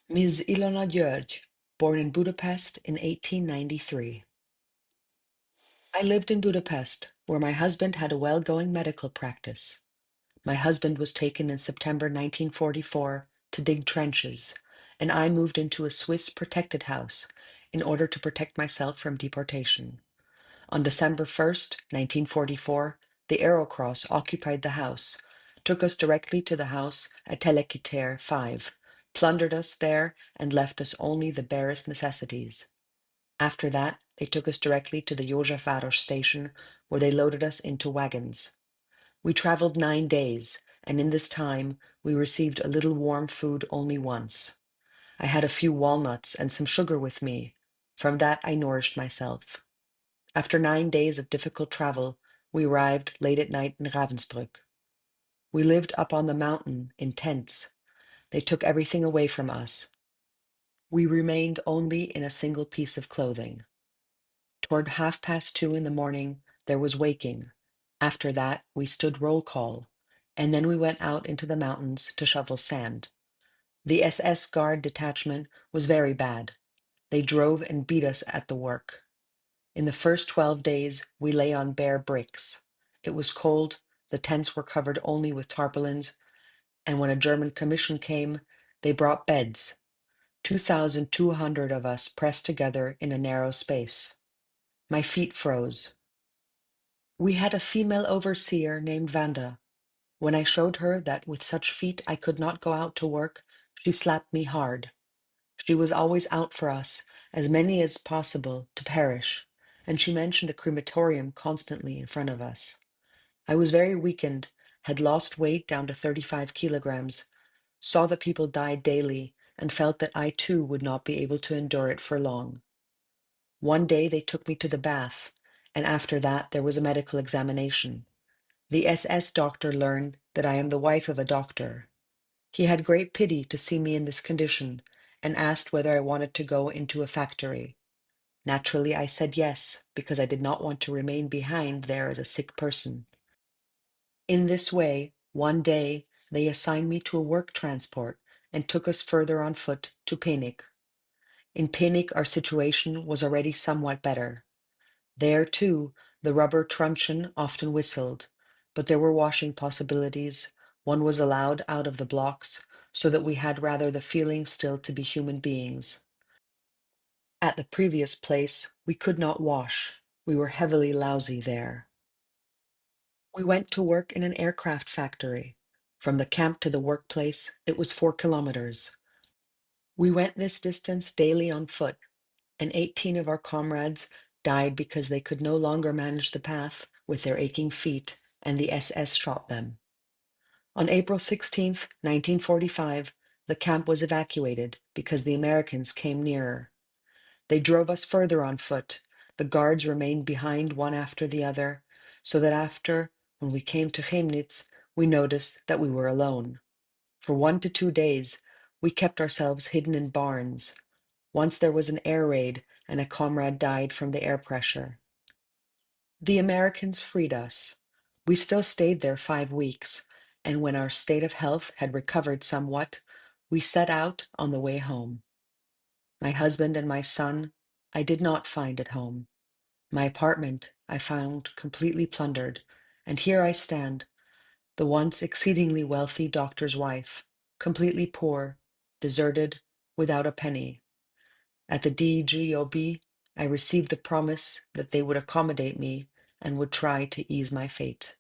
Ms. Ilona György, born in Budapest in 1893. I lived in Budapest, where my husband had a well-going medical practice. My husband was taken in September 1944 to dig trenches, and I moved into a Swiss protected house in order to protect myself from deportation. On December 1st, 1944, the Aerocross occupied the house, took us directly to the house at Telekiter 5, plundered us there, and left us only the barest necessities. After that, they took us directly to the Józsefváros station, where they loaded us into wagons. We traveled 9 days, and in this time we received a little warm food only once. I had a few walnuts and some sugar with me. From that I nourished myself. After 9 days of difficult travel, we arrived late at night in Ravensbrück. We lived up on the mountain in tents. They took everything away from us. We remained only in a single piece of clothing. Toward 2:30 in the morning, there was waking. After that, we stood roll call, and then we went out into the mountains to shovel sand. The SS Guard detachment was very bad. They drove and beat us at the work. In the first 12 days, we lay on bare bricks. It was cold, the tents were covered only with tarpaulins, and when a German commission came, they brought beds. 2,200 of us pressed together in a narrow space. My feet froze. We had a female overseer named Vanda. When I showed her that with such feet I could not go out to work, she slapped me hard. She was always out for us, as many as possible, to perish, and she mentioned the crematorium constantly in front of us. I was very weakened, had lost weight down to 35 kilograms, saw that people died daily, and felt that I too would not be able to endure it for long. One day they took me to the bath, and after that there was a medical examination. The SS doctor learned that I am the wife of a doctor. He had great pity to see me in this condition, and asked whether I wanted to go into a factory. Naturally, I said yes, because I did not want to remain behind there as a sick person. In this way, one day, they assigned me to a work transport and took us further on foot to Penig. In Penig, our situation was already somewhat better. There, too, the rubber truncheon often whistled, but there were washing possibilities. One was allowed out of the blocks, so that we had rather the feeling still to be human beings. At the previous place, we could not wash. We were heavily lousy there. We went to work in an aircraft factory. From the camp to the workplace, it was 4 kilometers. We went this distance daily on foot, and 18 of our comrades died because they could no longer manage the path with their aching feet, and the SS shot them. On April 16th, 1945, the camp was evacuated because the Americans came nearer. They drove us further on foot. The guards remained behind one after the other, so that when we came to Chemnitz, we noticed that we were alone. For 1 to 2 days, we kept ourselves hidden in barns. Once there was an air raid, and a comrade died from the air pressure. The Americans freed us. We still stayed there 5 weeks, and when our state of health had recovered somewhat, we set out on the way home. My husband and my son I did not find at home. My apartment I found completely plundered, and here I stand, the once exceedingly wealthy doctor's wife, completely poor, deserted, without a penny. At the DGOB, I received the promise that they would accommodate me and would try to ease my fate.